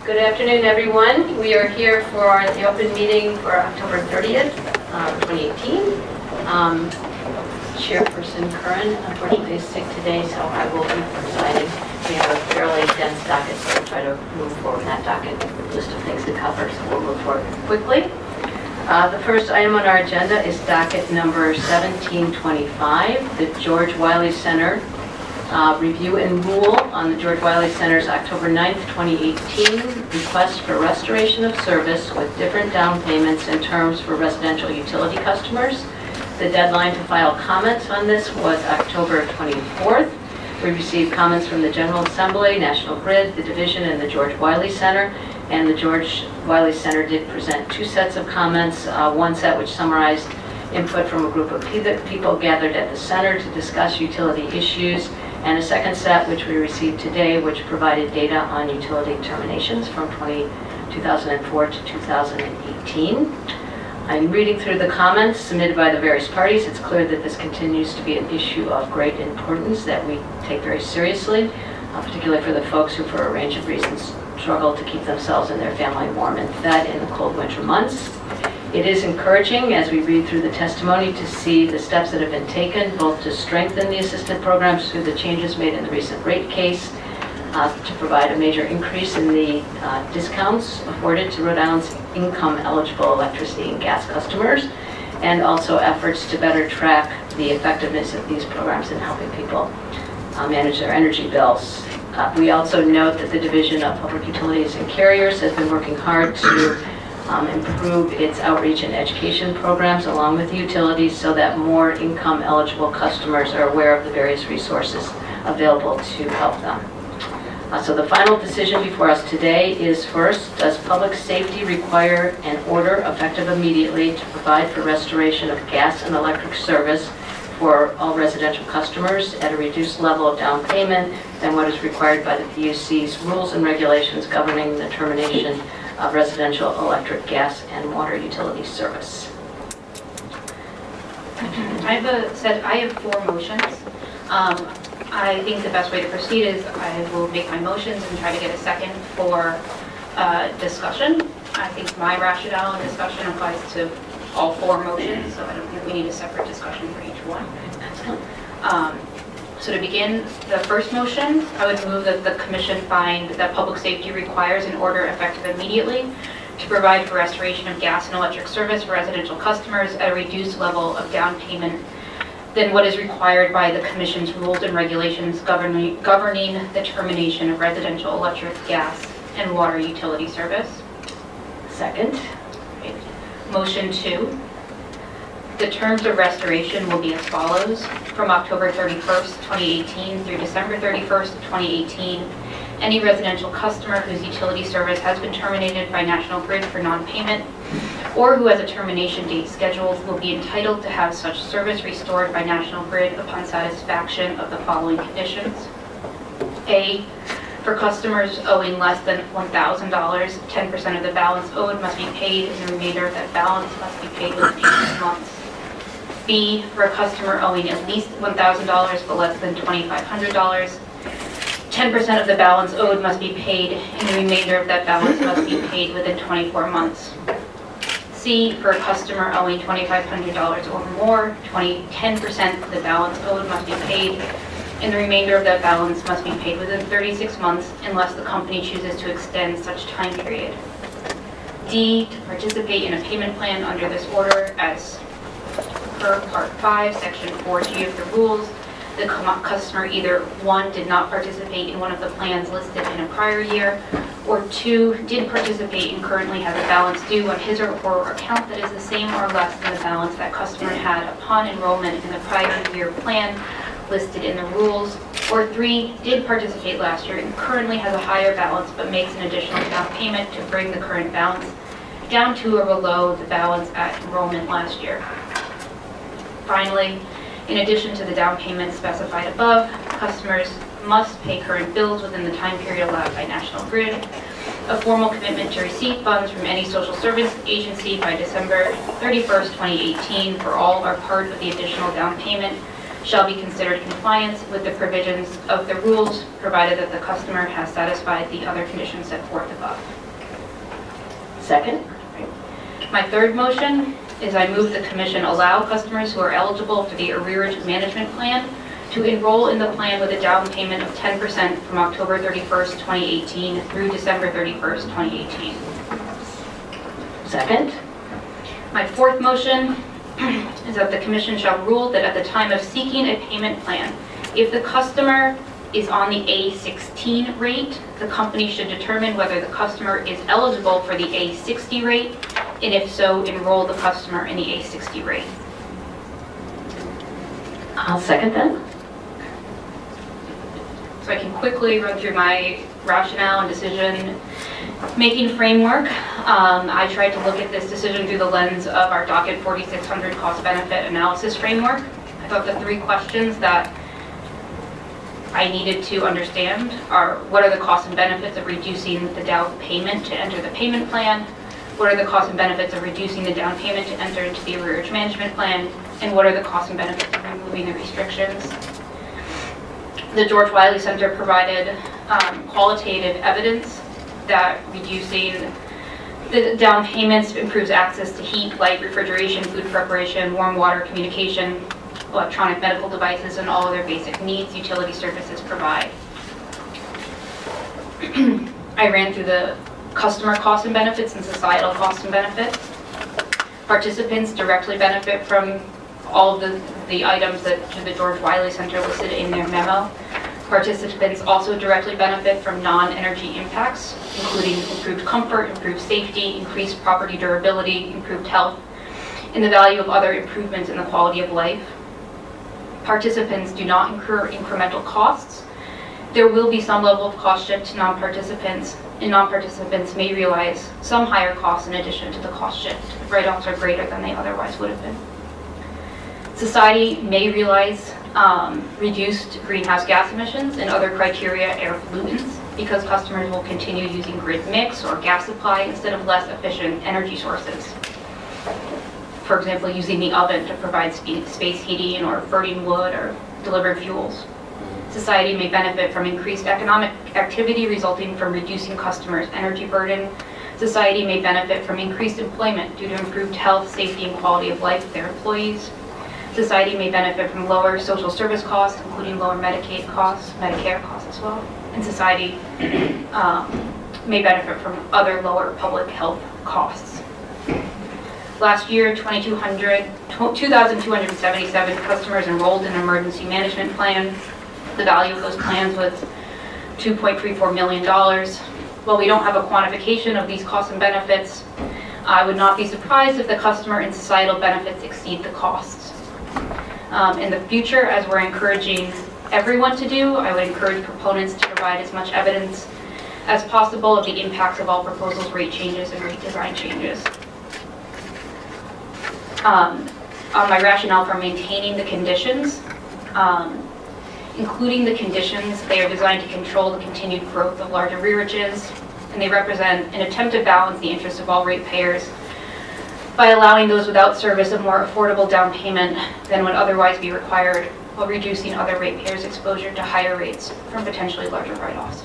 Good afternoon, everyone. We are here for the open meeting for October 30th, 2018. Chairperson Curran, unfortunately, is sick today, so I will be presiding. We have a fairly dense docket, so we'll try to move forward that docket list of things to cover, so we'll move forward quickly. The first item on our agenda is docket number 1725, the George Wiley Center review and rule on the George Wiley Center's October 9th, 2018 request for restoration of service with different down payments and terms for residential utility customers. The deadline to file comments on this was October 24th. We received comments from the General Assembly, National Grid, the Division, and the George Wiley Center. And the George Wiley Center did present two sets of comments, one set which summarized input from a group of people gathered at the center to discuss utility issues, and a second set which we received today which provided data on utility terminations from 2004 to 2018. I'm reading through the comments submitted by the various parties. It's clear that this continues to be an issue of great importance that we take very seriously, particularly for the folks who for a range of reasons struggle to keep themselves and their family warm and fed in the cold winter months. It is encouraging, as we read through the testimony, to see the steps that have been taken, both to strengthen the assistance programs through the changes made in the recent rate case, to provide a major increase in the discounts afforded to Rhode Island's income-eligible electricity and gas customers, and also efforts to better track the effectiveness of these programs in helping people manage their energy bills. We also note that the Division of Public Utilities and Carriers has been working hard to improve its outreach and education programs along with utilities so that more income-eligible customers are aware of the various resources available to help them. So the final decision before us today is, first, does public safety require an order effective immediately to provide for restoration of gas and electric service for all residential customers at a reduced level of down payment than what is required by the PUC's rules and regulations governing the termination of residential electric, gas, and water utility service? I have four motions. I think the best way to proceed is I will make my motions and try to get a second for discussion. I think my rationale and discussion applies to all four motions, so I don't think we need a separate discussion for each one. So to begin, the first motion, I would move that the Commission find that public safety requires an order effective immediately to provide for restoration of gas and electric service for residential customers at a reduced level of down payment than what is required by the Commission's rules and regulations governing the termination of residential electric, gas, and water utility service. Second. Motion 2. The terms of restoration will be as follows. From October 31st, 2018 through December 31st, 2018, any residential customer whose utility service has been terminated by National Grid for non-payment or who has a termination date scheduled will be entitled to have such service restored by National Grid upon satisfaction of the following conditions. A. For customers owing less than $1,000, 10% of the balance owed must be paid and the remainder of that balance must be paid within 18 months. B. For a customer owing at least $1,000 but less than $2,500, 10% of the balance owed must be paid and the remainder of that balance must be paid within 24 months. C. For a customer owing $2,500 or more, 10% of the balance owed must be paid and the remainder of that balance must be paid within 36 months unless the company chooses to extend such time period. D. To participate in a payment plan under this order as per Part 5, Section 4G of the rules, the customer either 1. Did not participate in one of the plans listed in a prior year, or 2. Did participate and currently has a balance due on his or her account that is the same or less than the balance that customer had upon enrollment in the prior year plan listed in the rules, or 3. Did participate last year and currently has a higher balance but makes an additional down payment to bring the current balance down to or below the balance at enrollment last year. Finally, in addition to the down payment specified above, customers must pay current bills within the time period allowed by National Grid, a formal commitment to receive funds from any social service agency by December 31st, 2018 for all or part of the additional down payment shall be considered compliance with the provisions of the rules, provided that the customer has satisfied the other conditions set forth above. Second? My third motion is I move the commission allow customers who are eligible for the arrearage management plan to enroll in the plan with a down payment of 10% from October 31st, 2018 through December 31st, 2018. Second? My fourth motion is that the commission shall rule that at the time of seeking a payment plan, if the customer is on the A16 rate, the company should determine whether the customer is eligible for the A60 rate, and if so, enroll the customer in the A60 rate. I'll second that. So I can quickly run through my rationale and decision-making framework. I tried to look at this decision through the lens of our docket 4600 cost-benefit analysis framework. I thought the three questions that I needed to understand are: what are the costs and benefits of reducing the down payment to enter the payment plan? What are the costs and benefits of reducing the down payment to enter into the arrearage management plan? And what are the costs and benefits of removing the restrictions? The George Wiley Center provided qualitative evidence that reducing the down payments improves access to heat, light, refrigeration, food preparation, warm water, communication, electronic medical devices, and all other basic needs utility services provide. I ran through the customer costs and benefits and societal costs and benefits. Participants directly benefit from all of the items that the George Wiley Center listed in their memo. Participants also directly benefit from non-energy impacts, including improved comfort, improved safety, increased property durability, improved health, and the value of other improvements in the quality of life. Participants do not incur incremental costs. There will be some level of cost shift to non-participants, and non-participants may realize some higher costs in addition to the cost shift. Write-offs are greater than they otherwise would have been. Society may realize reduced greenhouse gas emissions and other criteria air pollutants because customers will continue using grid mix or gas supply instead of less efficient energy sources. For example, using the oven to provide space heating or burning wood or deliver fuels. Society may benefit from increased economic activity resulting from reducing customers' energy burden. Society may benefit from increased employment due to improved health, safety, and quality of life of their employees. Society may benefit from lower social service costs, including lower Medicaid costs, Medicare costs as well. And society may benefit from other lower public health costs. Last year, 2,277 customers enrolled in an emergency management plan. The value of those plans was $2.34 million. While we don't have a quantification of these costs and benefits, I would not be surprised if the customer and societal benefits exceed the costs. In the future, as we're encouraging everyone to do, I would encourage proponents to provide as much evidence as possible of the impacts of all proposals, rate changes, and rate design changes. On my rationale for maintaining the conditions, including the conditions, they are designed to control the continued growth of large arrearages, and they represent an attempt to balance the interests of all ratepayers by allowing those without service a more affordable down payment than would otherwise be required, while reducing other ratepayers' exposure to higher rates from potentially larger write-offs.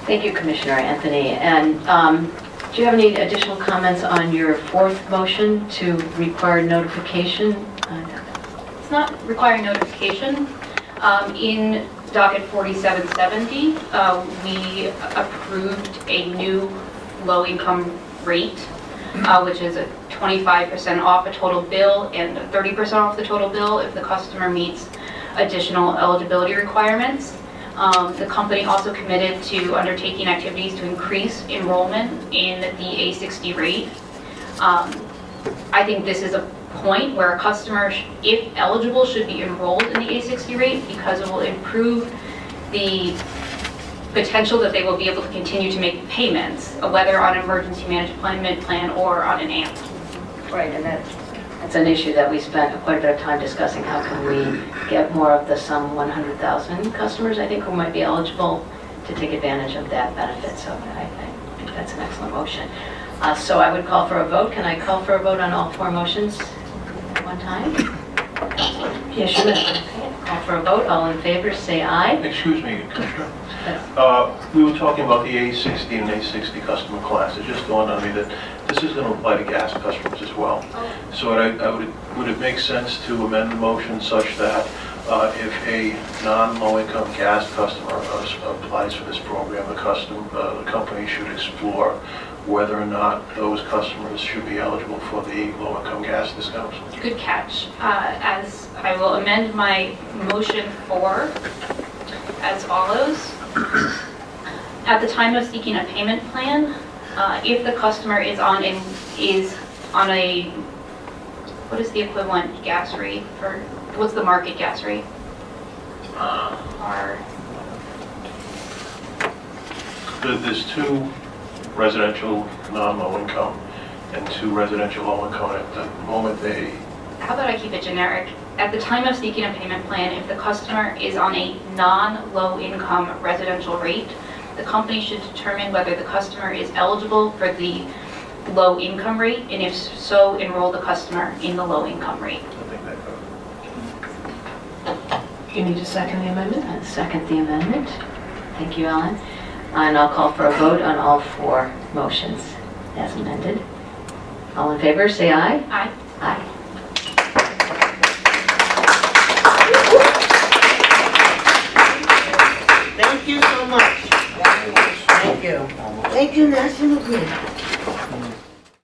Thank you, Commissioner Anthony. And do you have any additional comments on your fourth motion to require notification? It's not requiring notification. In docket 4770, we approved a new low-income rate, which is a 25% off a total bill and 30% off the total bill if the customer meets additional eligibility requirements. The company also committed to undertaking activities to increase enrollment in the A60 rate. I think this is a point where a customer, if eligible, should be enrolled in the A60 rate because it will improve the potential that they will be able to continue to make payments, whether on an emergency management plan or on an AMP. Right, and that's an issue that we spent quite a bit of time discussing. How can we get more of the some 100,000 customers, I think, who might be eligible to take advantage of that benefit? So I think that's an excellent motion. So I would call for a vote. Can I call for a vote on all 4 motions at one time? Yes, you may. Okay, call for a vote. All in favor, say aye. Excuse me, Commissioner. We were talking about the A16 and A60 customer class. It just dawned on me that this is going to apply to gas customers as well. So would it make sense to amend the motion such that if a non-low-income gas customer applies for this program, the company should explore whether or not those customers should be eligible for the low-income gas discounts? Good catch. As I will amend my motion 4 as follows. At the time of seeking a payment plan, if the customer is on a what is the equivalent gas rate for, what's the market gas rate? There's 2 residential non-low income and 2 residential low income. At the moment they... How about I keep it generic? At the time of seeking a payment plan, if the customer is on a non-low income residential rate, the company should determine whether the customer is eligible for the low income rate, and if so, enroll the customer in the low income rate. I think that You need to second the amendment? And second the amendment. Thank you, Ellen. And I'll call for a vote on all 4 motions as amended. All in favor, say aye. Aye. Aye.